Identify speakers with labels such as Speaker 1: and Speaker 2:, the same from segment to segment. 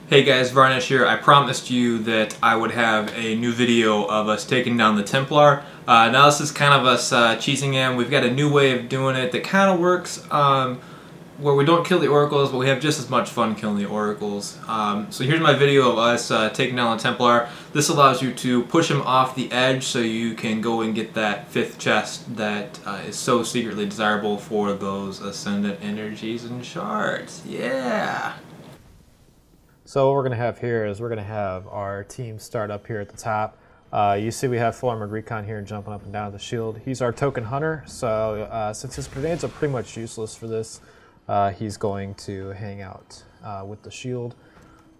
Speaker 1: Hey guys, Varnish here. I promised you that I would have a new video of us taking down the Templar. Now this is kind of us cheesing in. We've got a new way of doing it that kind of works where we don't kill the oracles, but we have just as much fun killing the oracles. So here's my video of us taking down the Templar. This allows you to push him off the edge so you can go and get that fifth chest that is so secretly desirable for those Ascendant energies and shards. Yeah!
Speaker 2: So what we're going to have here is we're going to have our team start up here at the top. You see we have full armored recon here jumping up and down the shield. He's our token hunter, so since his grenades are pretty much useless for this, he's going to hang out with the shield.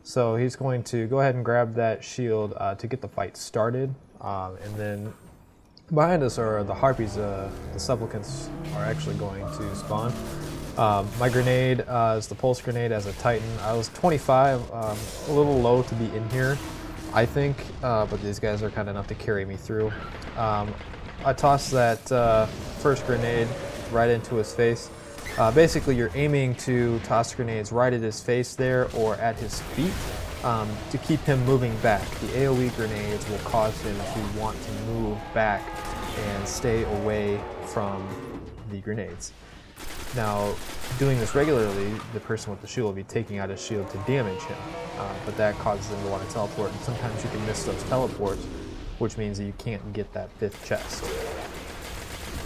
Speaker 2: So he's going to go ahead and grab that shield to get the fight started. And then behind us are the harpies. The supplicants are actually going to spawn. My grenade is the pulse grenade as a Titan. I was 25, a little low to be in here, I think, but these guys are kind enough to carry me through. I tossed that first grenade right into his face. Basically, you're aiming to toss grenades right at his face there or at his feet to keep him moving back. The AoE grenades will cause him to want to move back and stay away from the grenades. Now, doing this regularly, the person with the shield will be taking out his shield to damage him, but that causes him to want to teleport, and sometimes you can miss those teleports, which means that you can't get that fifth chest.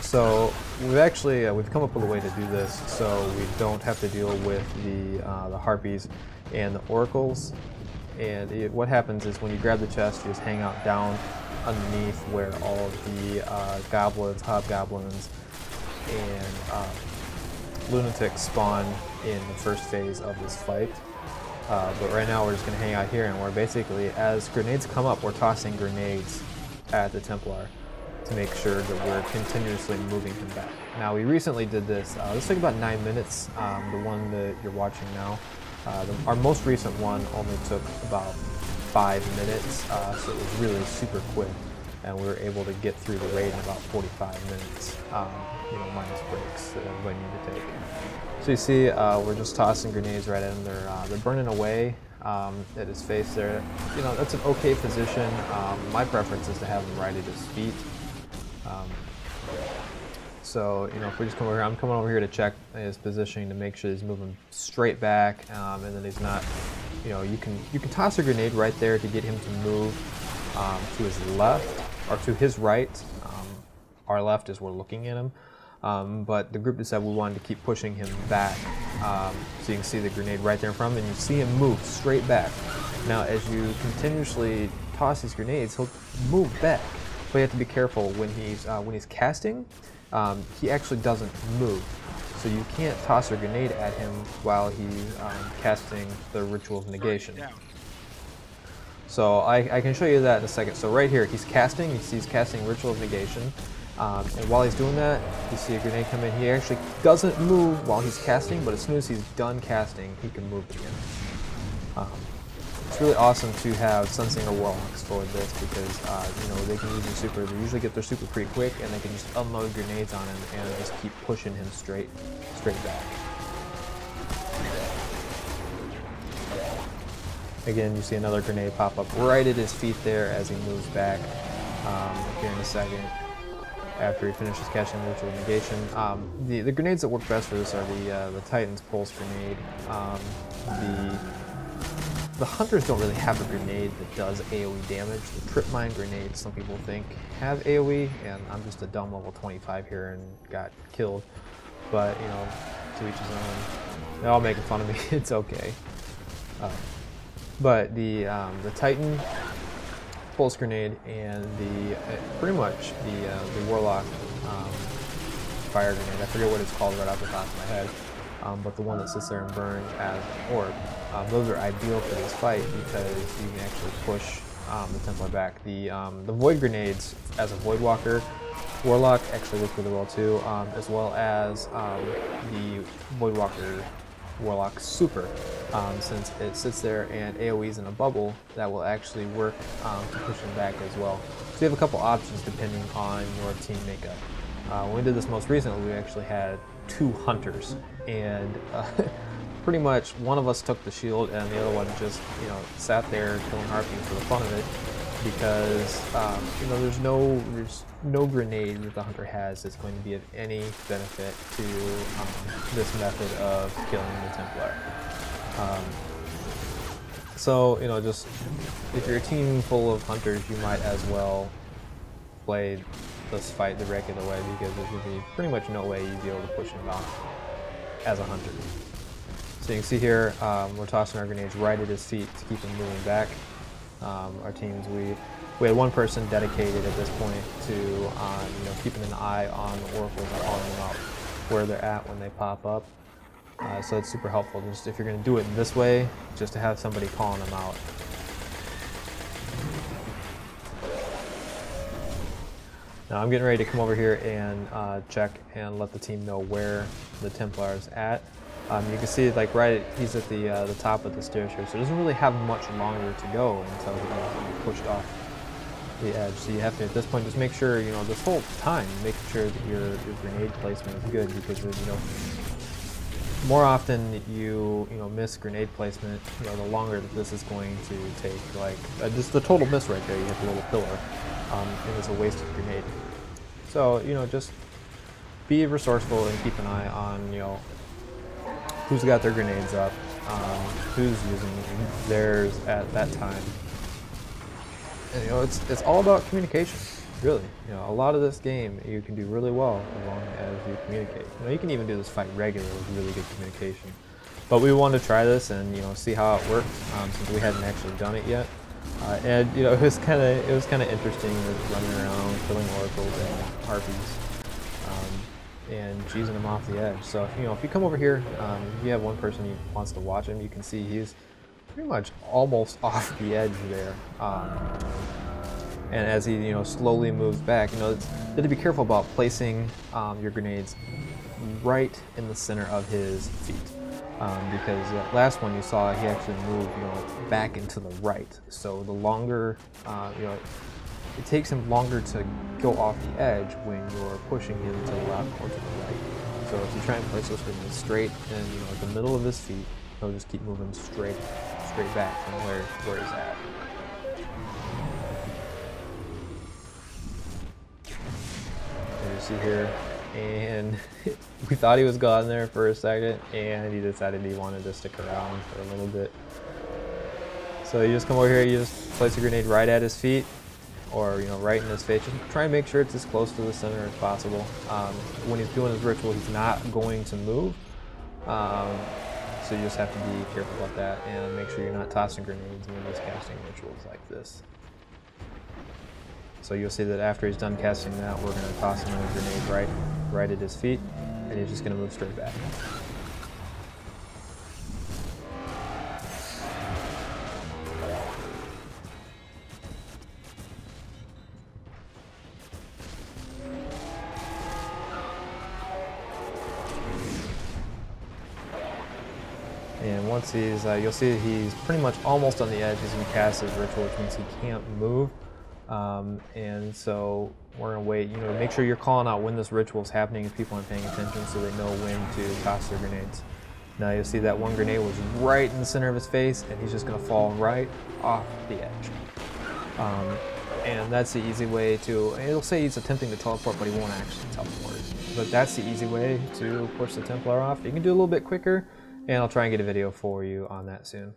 Speaker 2: So we've come up with a way to do this so we don't have to deal with the harpies and the oracles. And what happens is when you grab the chest, you just hang out down underneath where all of the goblins, hobgoblins, and lunatics spawn in the first phase of this fight. But right now we're just going to hang out here, and we're basically, as grenades come up, we're tossing grenades at the Templar to make sure that we're continuously moving him back. Now we recently did this, this took about 9 minutes, the one that you're watching now. Our most recent one only took about 5 minutes, so it was really super quick, and we were able to get through the raid in about 45 minutes, minus breaks that everybody need to take. So you see, we're just tossing grenades right at him. They're burning away at his face there. That's an okay position. My preference is to have him right at his feet. So, if we just come over here, I'm coming over here to check his positioning to make sure he's moving straight back, and then he's not, you can toss a grenade right there to get him to move to his left, or to his right. Our left is we're looking at him. But the group decided we wanted to keep pushing him back. So you can see the grenade right there in front of him, and you see him move straight back. Now, as you continuously toss these grenades, he'll move back. But you have to be careful when he's casting. He actually doesn't move, so you can't toss a grenade at him while he's casting the Ritual of Negation. So I can show you that in a second. So right here, he's casting. You see he's casting Ritual of Negation. And while he's doing that, you see a grenade come in. He actually doesn't move while he's casting, but as soon as he's done casting, he can move again. It's really awesome to have Sunsinger Warlocks for this because they can use their super. They usually get their super pretty quick, and they can just unload grenades on him and just keep pushing him straight back. Again, you see another grenade pop up right at his feet there as he moves back. Here in a second, after he finishes catching the Ritual Negation. The grenades that work best for this are the Titan's Pulse Grenade. The Hunters don't really have a grenade that does AoE damage. The Trip Mine grenades, some people think, have AoE, and I'm just a dumb level 25 here and got killed. But, to each his own. They're all making fun of me, it's okay. But the Titan Pulse Grenade and pretty much the Warlock Fire Grenade. I forget what it's called right off the top of my head, but the one that sits there and burns as an orb. Those are ideal for this fight because you can actually push the Templar back. The Void Grenades as a Void Walker Warlock actually work really well too, as well as the Void Walker Warlock Super, since it sits there and AoEs in a bubble, that will actually work to push him back as well. So you have a couple options depending on your team makeup. When we did this most recently, we actually had 2 Hunters, and pretty much one of us took the shield and the other one just, you know, sat there killing harpies for the fun of it, because you know, there's no grenade that the hunter has that's going to be of any benefit to this method of killing the Templar. So, you know, just if you're a team full of hunters, you might as well play this fight the regular way, because there would be pretty much no way you'd be able to push him off as a hunter. So you can see here, we're tossing our grenades right at his feet to keep him moving back. Our teams, we had one person dedicated at this point to you know, keeping an eye on the oracles and calling them out where they're at when they pop up. So it's super helpful, just if you're going to do it in this way, just to have somebody calling them out. Now I'm getting ready to come over here and check and let the team know where the Templar is at. You can see, like, he's at the top of the stairs here, so he doesn't really have much longer to go until he's pushed off the edge. So you have to, at this point, just make sure, you know, this whole time, making sure that your grenade placement is good, because, you know, more often you know, miss grenade placement, you know, the longer that this is going to take. Like, just the total miss right there, you hit the little pillar, and it's a wasted grenade. So, you know, just be resourceful and keep an eye on, you know, who's got their grenades up, who's using theirs at that time. And, you know, it's all about communication, really. You know, a lot of this game you can do really well as long as you communicate. You know, you can even do this fight regularly with really good communication. But we wanted to try this and, you know, see how it worked, since we hadn't actually done it yet. And, you know, it was kind of interesting running around killing oracles and harpies. And cheesing him off the edge. So, you know, if you come over here, if you have one person who wants to watch him, you can see he's pretty much almost off the edge there. And as he, you know, slowly moves back, you know, you have to be careful about placing your grenades right in the center of his feet. Because that last one you saw, he actually moved, you know, back into the right. So the longer, you know, it takes him longer to go off the edge when you're pushing him to the left or to the right. So if you try and place those grenades straight in, you know, at the middle of his feet, he'll just keep moving straight back from where he's at. There you see here, and we thought he was gone there for a second, and he decided he wanted to stick around for a little bit. So you just come over here, you just place a grenade right at his feet, or, you know, right in his face. Just try and make sure it's as close to the center as possible. When he's doing his ritual, he's not going to move, so you just have to be careful about that and make sure you're not tossing grenades when he's casting rituals like this. So you'll see that after he's done casting that, we're going to toss him a grenade right at his feet, and he's just going to move straight back. And once he's, you'll see that he's pretty much almost on the edge as he casts his ritual, which means he can't move. And so we're gonna wait, you know, make sure you're calling out when this ritual is happening if people aren't paying attention, so they know when to toss their grenades. Now you'll see that one grenade was right in the center of his face, and he's just gonna fall right off the edge. And that's the easy way to, it'll say he's attempting to teleport, but he won't actually teleport. But that's the easy way to push the Templar off. You can do a little bit quicker, and I'll try and get a video for you on that soon.